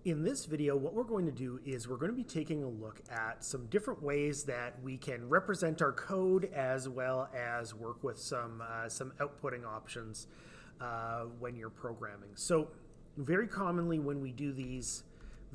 In this video, what we're going to do is we're going to be taking a look at some different ways that we can represent our code as well as work with some outputting options when you're programming. So very commonly when we do these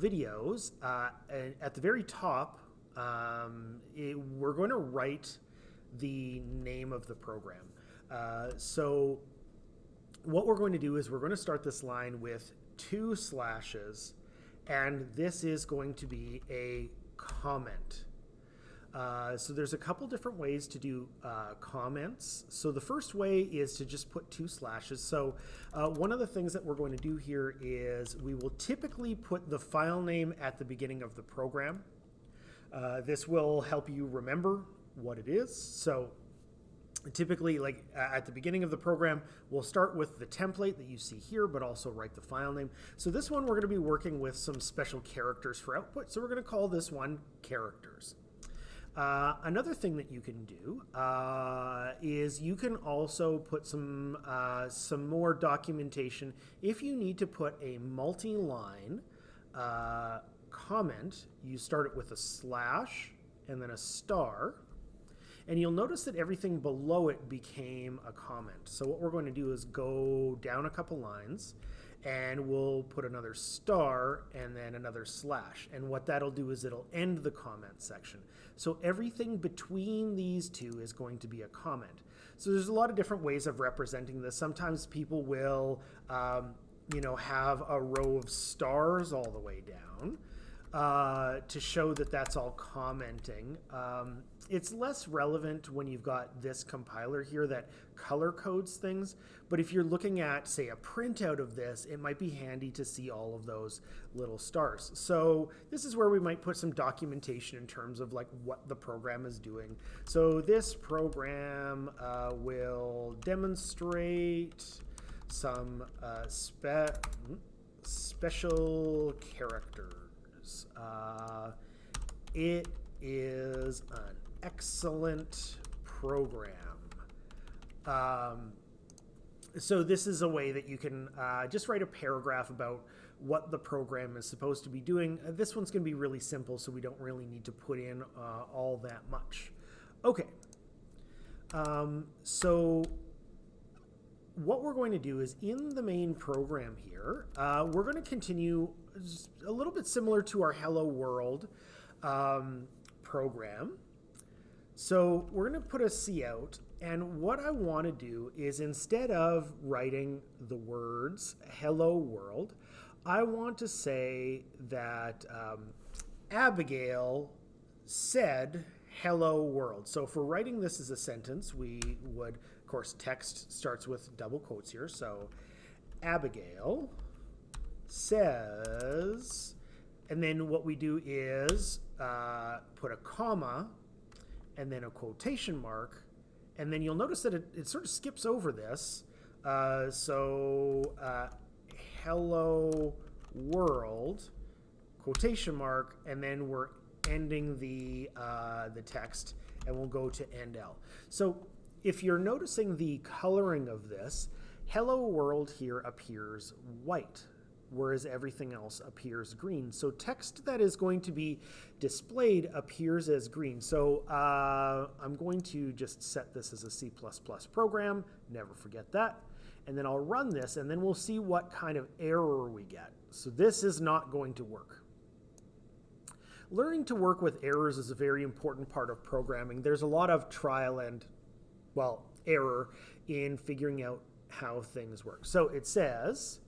videos, at the very top, we're going to write the name of the program. So what we're going to do is we're going to start this line with 2 slashes, and this is going to be a comment. So there's a couple different ways to do comments. So the first way is to just put 2 slashes. So one of the things that we're going to do here is we will typically put the file name at the beginning of the program. This will help you remember what it is. So typically, like at the beginning of the program, we'll start with the template that you see here, but also write the file name. So this one, we're going to be working with some special characters for output. So we're going to call this one characters. Another thing that you can do is you can also put some more documentation. If you need to put a multi-line comment, you start it with a slash and then a star. And you'll notice that everything below it became a comment. So what we're going to do is go down a couple lines and we'll put another star and then another slash. And what that'll do is it'll end the comment section. So everything between these two is going to be a comment. So there's a lot of different ways of representing this. Sometimes people will have a row of stars all the way down to show that that's all commenting. It's less relevant when you've got this compiler here that color codes things, but if you're looking at, say, a printout of this, it might be handy to see all of those little stars. So this is where we might put some documentation in terms of like what the program is doing. So this program will demonstrate some special characters. It is an excellent program. So this is a way that you can just write a paragraph about what the program is supposed to be doing. This one's going to be really simple, so we don't really need to put in all that much. Okay. So what we're going to do is in the main program here, we're going to continue a little bit similar to our Hello World program. So we're going to put a cout, and what I want to do is instead of writing the words Hello World, I want to say that Abigail said Hello World. So for writing this as a sentence, we would, of course, text starts with double quotes here. So Abigail says, and then what we do is put a comma and then a quotation mark, and then you'll notice that it sort of skips over this. Hello World, quotation mark, and then we're ending the text, and we'll go to end L. So if you're noticing the coloring of this, Hello World here appears white, whereas everything else appears green. So text that is going to be displayed appears as green. So I'm going to just set this as a C++ program, never forget that. And then I'll run this, and then we'll see what kind of error we get. So this is not going to work. Learning to work with errors is a very important part of programming. There's a lot of trial and, error in figuring out how things work. So it says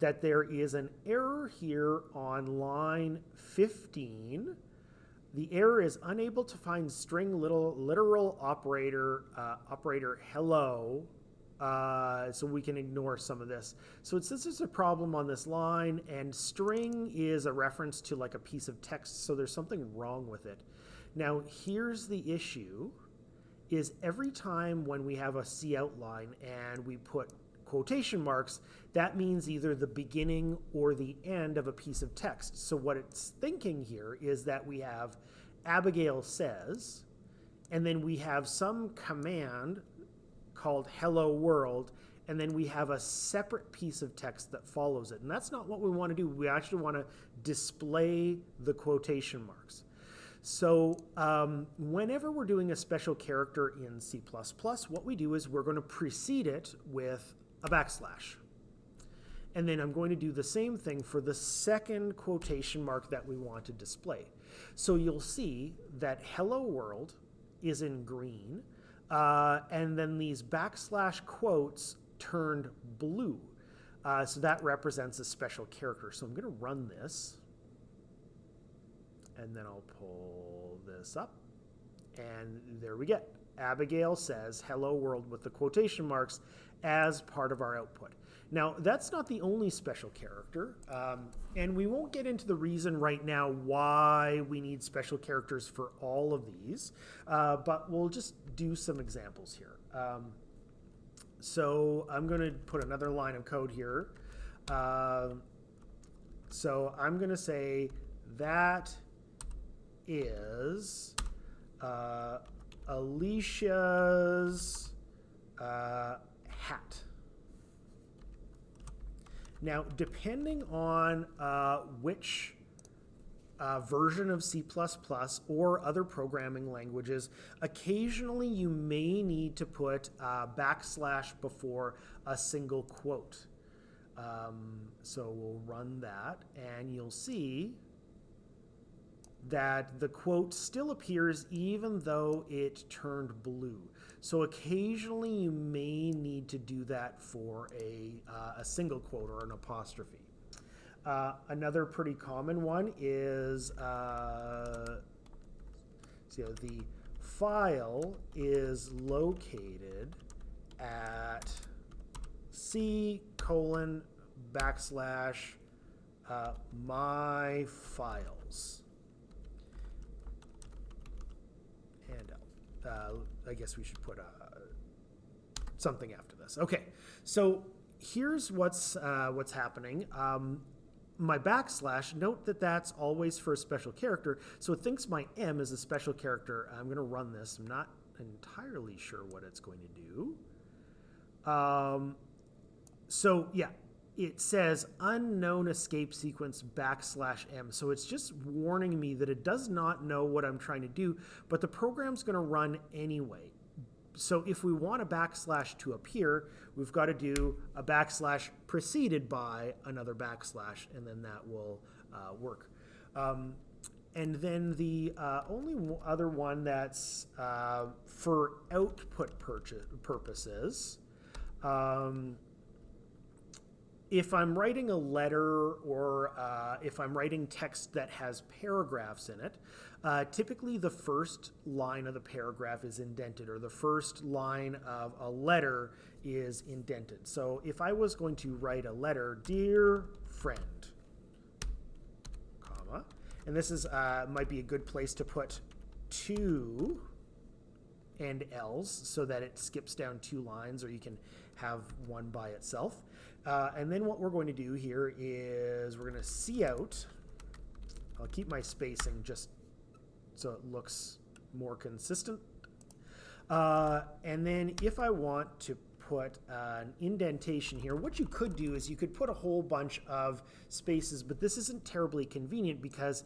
that there is an error here on line 15. The error is unable to find string literal operator hello. So we can ignore some of this. So it says there's a problem on this line, and string is a reference to like a piece of text, so there's something wrong with it. Now here's the issue, is every time when we have a cout line and we put quotation marks, that means either the beginning or the end of a piece of text. So what it's thinking here is that we have Abigail says, and then we have some command called Hello World, and then we have a separate piece of text that follows it. And that's not what we want to do. We actually want to display the quotation marks. So whenever we're doing a special character in C++, what we do is we're going to precede it with a backslash. And then I'm going to do the same thing for the second quotation mark that we want to display. So you'll see that hello world is in green, and then these backslash quotes turned blue. So that represents a special character. So I'm going to run this, and then I'll pull this up, and there we get. Abigail says hello world with the quotation marks as part of our output. Now, that's not the only special character, and we won't get into the reason right now why we need special characters for all of these, but we'll just do some examples here. So I'm going to put another line of code here. So I'm going to say that is Alicia's hat. Now, depending on which version of C++ or other programming languages, occasionally you may need to put backslash before a single quote. So we'll run that, and you'll see that the quote still appears even though it turned blue. So occasionally you may need to do that for a single quote or an apostrophe. Another pretty common one is the file is located at C:\my files. And I guess we should put something after this. Okay, so here's what's happening. My backslash, note that that's always for a special character, so it thinks my M is a special character. I'm going to run this. I'm not entirely sure what it's going to do. So yeah, it says unknown escape sequence \M. So it's just warning me that it does not know what I'm trying to do, but the program's going to run anyway. So if we want a backslash to appear, we've got to do a backslash preceded by another backslash, and then that will work. And then the only other one that's for output purposes, if I'm writing a letter or if I'm writing text that has paragraphs in it, typically the first line of the paragraph is indented, or the first line of a letter is indented. So if I was going to write a letter, dear friend, comma, and this is might be a good place to put to and else so that it skips down 2 lines, or you can have one by itself. And then what we're going to do here is we're going to see out. I'll keep my spacing just so it looks more consistent. And then if I want to put an indentation here, what you could do is you could put a whole bunch of spaces, but this isn't terribly convenient because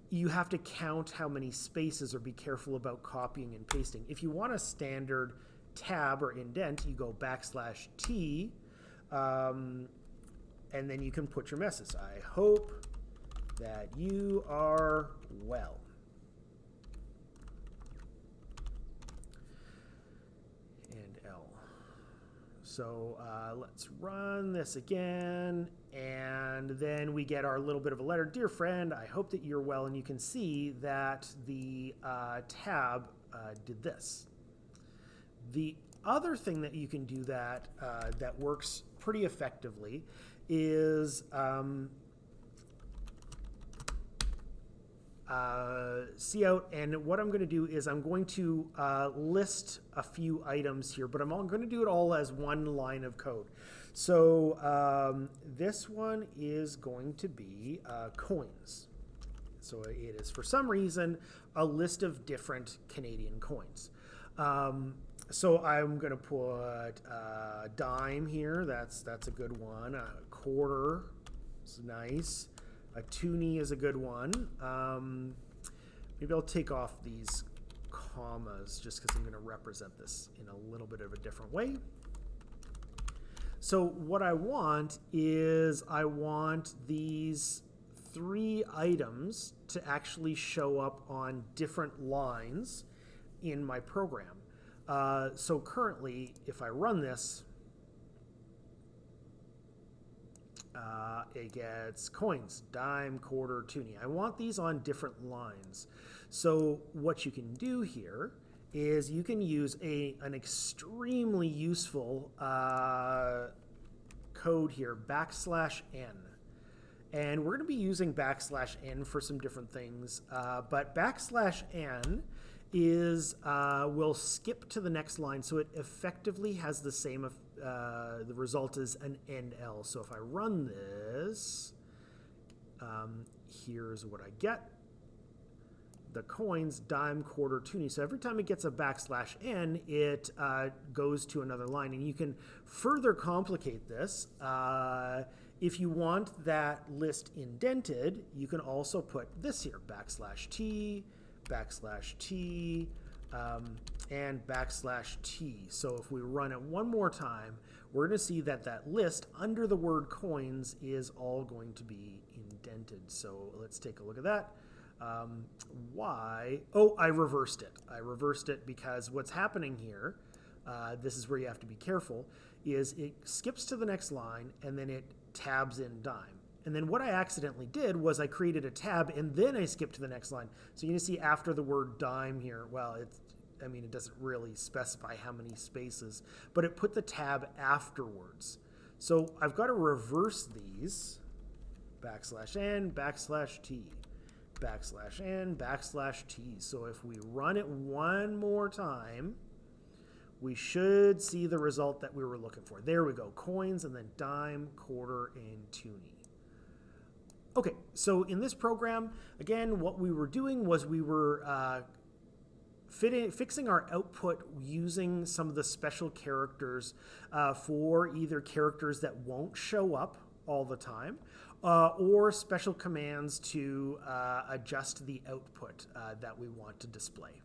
you have to count how many spaces or be careful about copying and pasting. If you want a standard tab or indent, you go \T, and then you can put your message. I hope that you are well. And L. So let's run this again, and then we get our little bit of a letter. Dear friend, I hope that you're well, and you can see that the tab did this. The other thing that you can do that that works pretty effectively is see out, and what I'm going to do is I'm going to list a few items here, but I'm going to do it all as one line of code. So this one is going to be coins. So it is, for some reason, a list of different Canadian coins. So I'm going to put dime here. That's a good one. A quarter is nice. A toonie is a good one. Maybe I'll take off these commas just because I'm going to represent this in a little bit of a different way. So what I want is I want these 3 items to actually show up on different lines in my program. So currently, if I run this, it gets coins, dime, quarter, toonie. I want these on different lines. So what you can do here is you can use an extremely useful code here, \n. And we're going to be using \n for some different things, but \n is will skip to the next line, so it effectively has the same the result as an endl. So if I run this, here's what I get: the coins, dime, quarter, toonie. So every time it gets a \n, it goes to another line, and you can further complicate this. If you want that list indented, you can also put this here, \t, \t, and \t. So if we run it one more time, we're going to see that that list under the word coins is all going to be indented. So let's take a look at that. Why? Oh, I reversed it. I reversed it because what's happening here, this is where you have to be careful, is it skips to the next line and then it tabs in dime. And then what I accidentally did was I created a tab and then I skipped to the next line. So you can see after the word dime here, well, it doesn't really specify how many spaces, but it put the tab afterwards. So I've got to reverse these, \n, \t, \n, \t. So if we run it one more time, we should see the result that we were looking for. There we go, coins and then dime, quarter, and toonie. Okay, so in this program, again, what we were doing was we were fixing our output using some of the special characters for either characters that won't show up all the time or special commands to adjust the output that we want to display.